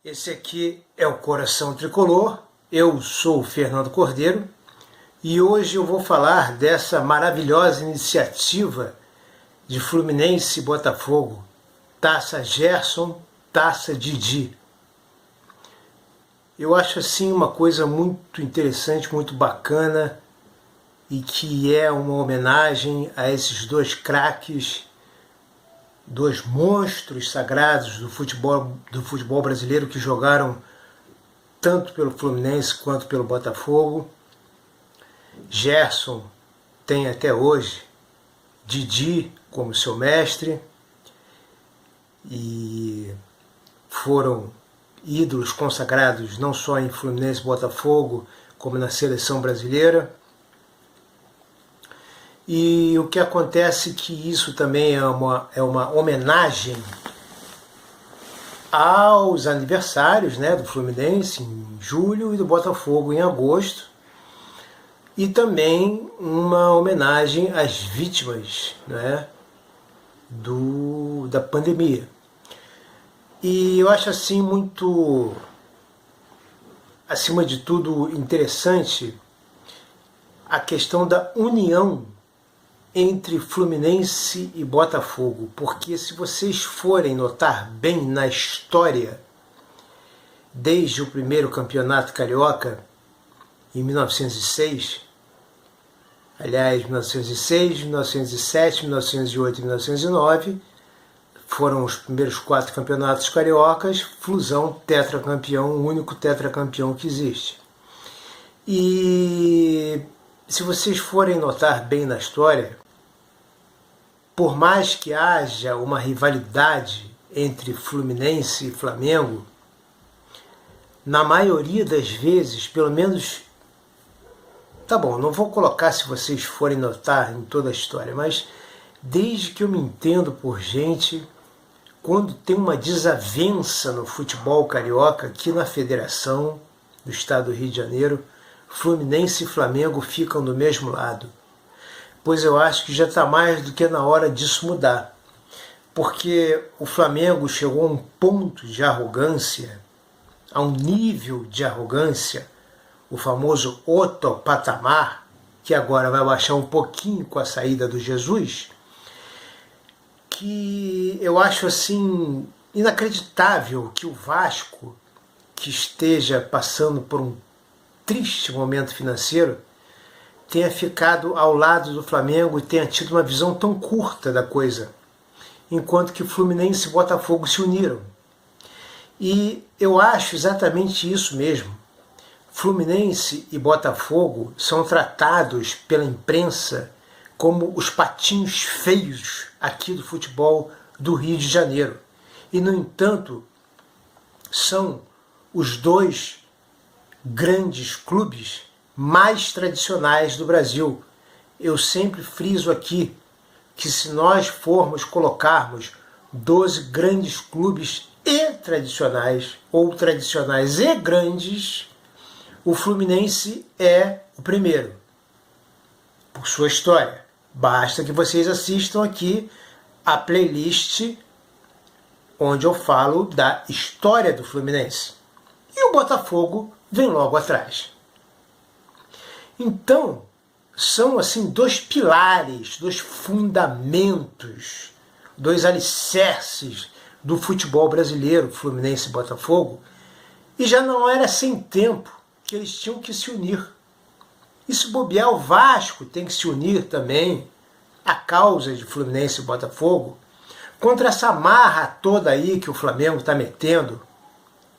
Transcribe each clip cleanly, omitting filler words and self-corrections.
Esse aqui é o Coração Tricolor, eu sou o Fernando Cordeiro e hoje eu vou falar dessa maravilhosa iniciativa de Fluminense e Botafogo, Taça Gerson, Taça Didi. Eu acho assim uma coisa muito interessante, muito bacana e que é uma homenagem a esses dois craques, dois monstros sagrados do futebol brasileiro que jogaram tanto pelo Fluminense quanto pelo Botafogo. Gerson tem até hoje Didi como seu mestre e foram ídolos consagrados não só em Fluminense e Botafogo, como na seleção brasileira. E o que acontece é que isso também é uma homenagem aos aniversários, né, do Fluminense em julho e do Botafogo em agosto, e também uma homenagem às vítimas, né, da pandemia. E eu acho assim muito, acima de tudo, interessante a questão da união entre Fluminense e Botafogo, porque se vocês forem notar bem na história, desde o primeiro campeonato carioca, em 1906, aliás, 1906, 1907, 1908 e 1909, foram os primeiros 4 campeonatos cariocas, Flusão tetracampeão, o único tetracampeão que existe. E se vocês forem notar bem na história, por mais que haja uma rivalidade entre Fluminense e Flamengo, na maioria das vezes, pelo menos, tá bom, não vou colocar se vocês forem notar em toda a história, mas desde que eu me entendo por gente, quando tem uma desavença no futebol carioca, aqui na Federação do Estado do Rio de Janeiro, Fluminense e Flamengo ficam do mesmo lado. Pois eu acho que já está mais do que na hora disso mudar. Porque o Flamengo chegou a um ponto de arrogância, a um nível de arrogância, o famoso outro patamar, que agora vai baixar um pouquinho com a saída do Jesus, que eu acho assim inacreditável que o Vasco, que esteja passando por um triste momento financeiro, tenha ficado ao lado do Flamengo e tenha tido uma visão tão curta da coisa, enquanto que Fluminense e Botafogo se uniram. E eu acho exatamente isso mesmo. Fluminense e Botafogo são tratados pela imprensa como os patinhos feios aqui do futebol do Rio de Janeiro. E, no entanto, são os dois grandes clubes mais tradicionais do Brasil. Eu sempre friso aqui que se nós formos colocarmos 12 grandes clubes e tradicionais, ou tradicionais e grandes, o Fluminense é o primeiro, por sua história. Basta que vocês assistam aqui a playlist onde eu falo da história do Fluminense. E o Botafogo vem logo atrás. Então, são assim 2 pilares, 2 fundamentos, 2 alicerces do futebol brasileiro, Fluminense e Botafogo, e já não era sem tempo que eles tinham que se unir. E se bobear, o Vasco tem que se unir também à causa de Fluminense e Botafogo, contra essa marra toda aí que o Flamengo está metendo,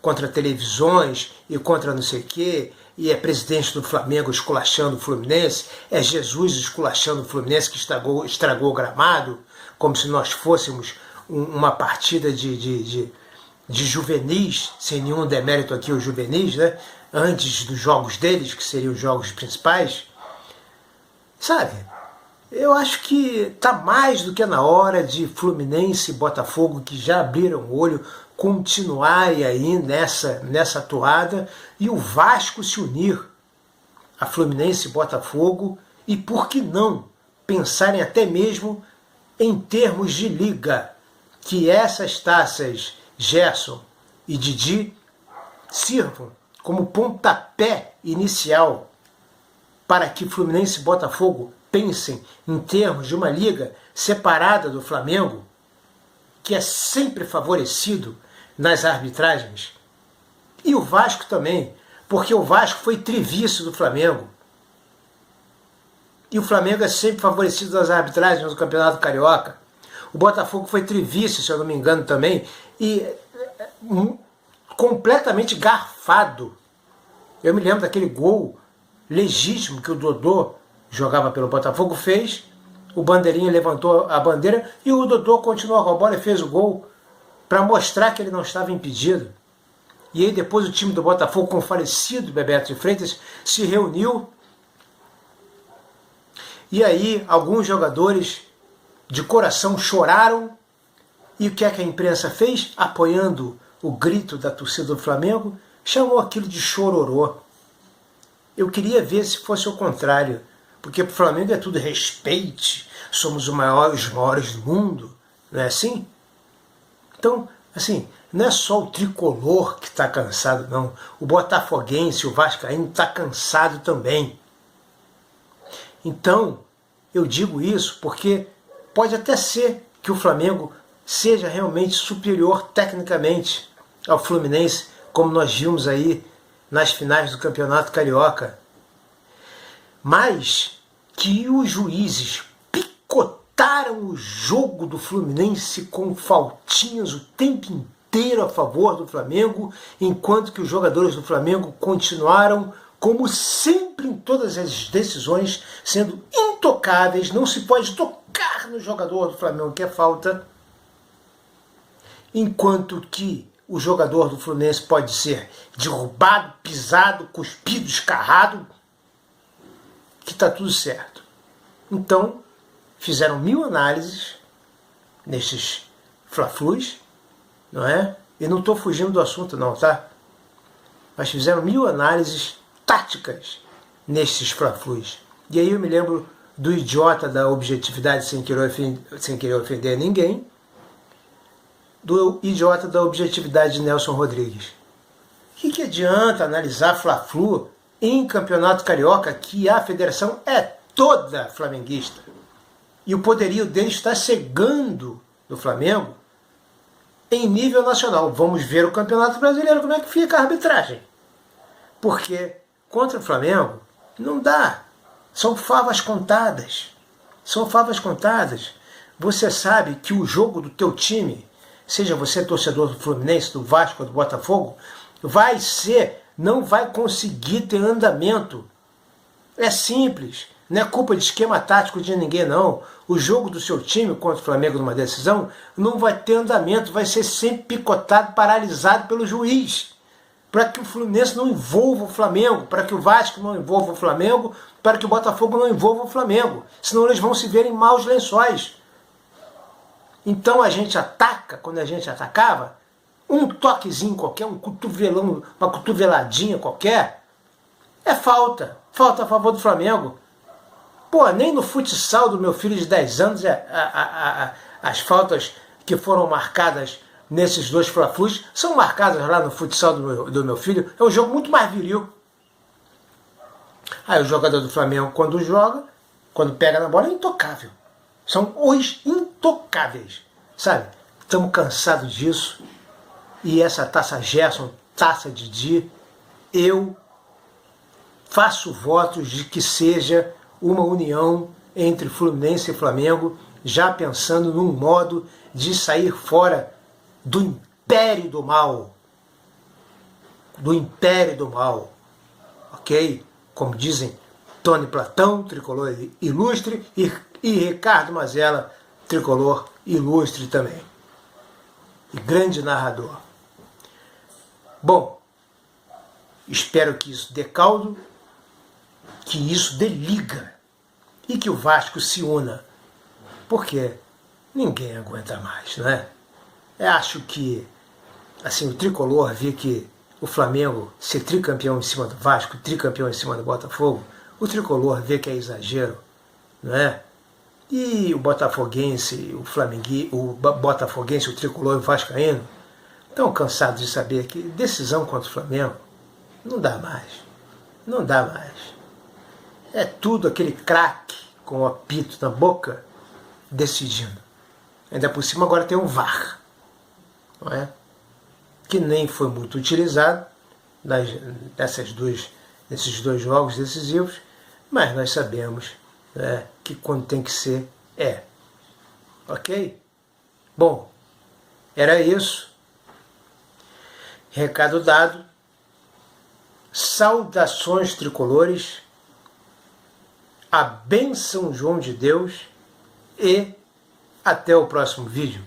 contra televisões e contra não sei o quê, e é presidente do Flamengo esculachando o Fluminense, é Jesus esculachando o Fluminense que estragou o gramado, como se nós fôssemos uma partida de juvenis, sem nenhum demérito aqui os juvenis, né? Antes dos jogos deles, que seriam os jogos principais. Sabe, eu acho que está mais do que na hora de Fluminense e Botafogo, que já abriram o olho, continuarem aí nessa toada, e o Vasco se unir a Fluminense e Botafogo, e por que não pensarem até mesmo em termos de liga, que essas taças Gerson e Didi sirvam como pontapé inicial para que Fluminense e Botafogo pensem em termos de uma liga separada do Flamengo, que é sempre favorecido nas arbitragens, e o Vasco também, porque o Vasco foi trivice do Flamengo. E o Flamengo é sempre favorecido nas arbitragens do Campeonato Carioca. O Botafogo foi trivice, se eu não me engano, também, e completamente garfado. Eu me lembro daquele gol legítimo que o Dodô jogava pelo Botafogo fez, o Bandeirinha levantou a bandeira e o Dodô continuou com a bola e fez o gol para mostrar que ele não estava impedido. E aí depois o time do Botafogo, com o falecido Bebeto de Freitas, se reuniu. E aí alguns jogadores de coração choraram. E o que é que a imprensa fez? Apoiando o grito da torcida do Flamengo, chamou aquilo de chororô. Eu queria ver se fosse o contrário, porque para o Flamengo é tudo respeite, somos os maiores do mundo, não é assim? Então, assim, não é só o tricolor que está cansado, não. O botafoguense, o vascaíno está cansado também. Então, eu digo isso porque pode até ser que o Flamengo seja realmente superior tecnicamente ao Fluminense, como nós vimos aí nas finais do Campeonato Carioca. Mas que os juízes picotaram o jogo do Fluminense com faltinhas o tempo inteiro a favor do Flamengo, enquanto que os jogadores do Flamengo continuaram, como sempre em todas as decisões, sendo intocáveis. Não se pode tocar no jogador do Flamengo que é falta, enquanto que o jogador do Fluminense pode ser derrubado, pisado, cuspido, escarrado, que está tudo certo. Então, fizeram 1000 análises nesses fla-flus, não é? E não estou fugindo do assunto não, tá? Mas fizeram 1000 análises táticas nesses fla-flus. E aí eu me lembro do idiota da objetividade, sem querer ofender ninguém, do idiota da objetividade de Nelson Rodrigues. O que adianta analisar Fla-Flu em Campeonato Carioca, que a federação é toda flamenguista? E o poderio dele está cegando do Flamengo em nível nacional. Vamos ver o Campeonato Brasileiro, como é que fica a arbitragem. Porque contra o Flamengo não dá. São favas contadas. São favas contadas. Você sabe que o jogo do teu time, seja você torcedor do Fluminense, do Vasco ou do Botafogo, não vai conseguir ter andamento. É simples, não é culpa de esquema tático de ninguém não. O jogo do seu time contra o Flamengo numa decisão não vai ter andamento, vai ser sempre picotado, paralisado pelo juiz. Para que o Fluminense não envolva o Flamengo, para que o Vasco não envolva o Flamengo, para que o Botafogo não envolva o Flamengo. Senão eles vão se ver em maus lençóis. Então a gente ataca, quando a gente atacava, um toquezinho qualquer, um cotovelão, uma cotoveladinha qualquer, é falta. Falta a favor do Flamengo. Pô, nem no futsal do meu filho de 10 anos as faltas que foram marcadas nesses dois Fla-Flus são marcadas lá no futsal do meu filho. É um jogo muito mais viril. Aí o jogador do Flamengo, quando joga, quando pega na bola, é intocável. São os intocáveis, sabe? Estamos cansados disso. E essa taça Gerson, taça Didi, eu faço votos de que seja uma união entre Fluminense e Flamengo, já pensando num modo de sair fora do império do mal. Do império do mal. Ok? Como dizem Tony Platão, tricolor ilustre, e Ricardo Mazella, tricolor ilustre também. E grande narrador. Bom, espero que isso dê caldo, que isso dê liga e que o Vasco se una, porque ninguém aguenta mais, não é? Eu acho que assim, o tricolor vê que o Flamengo ser tricampeão em cima do Vasco, tricampeão em cima do Botafogo, o tricolor vê que é exagero, não é? E o botafoguense, o botafoguense, o tricolor e o vascaíno, Estão cansados de saber que decisão contra o Flamengo não dá mais. Não dá mais. É tudo aquele craque com o apito na boca decidindo. Ainda por cima agora tem um VAR, não é? Que nem foi muito utilizado nesses dois jogos decisivos, mas nós sabemos, né, que quando tem que ser, é. Ok? Bom, era isso. Recado dado. Saudações tricolores. A bênção João de Deus e até o próximo vídeo.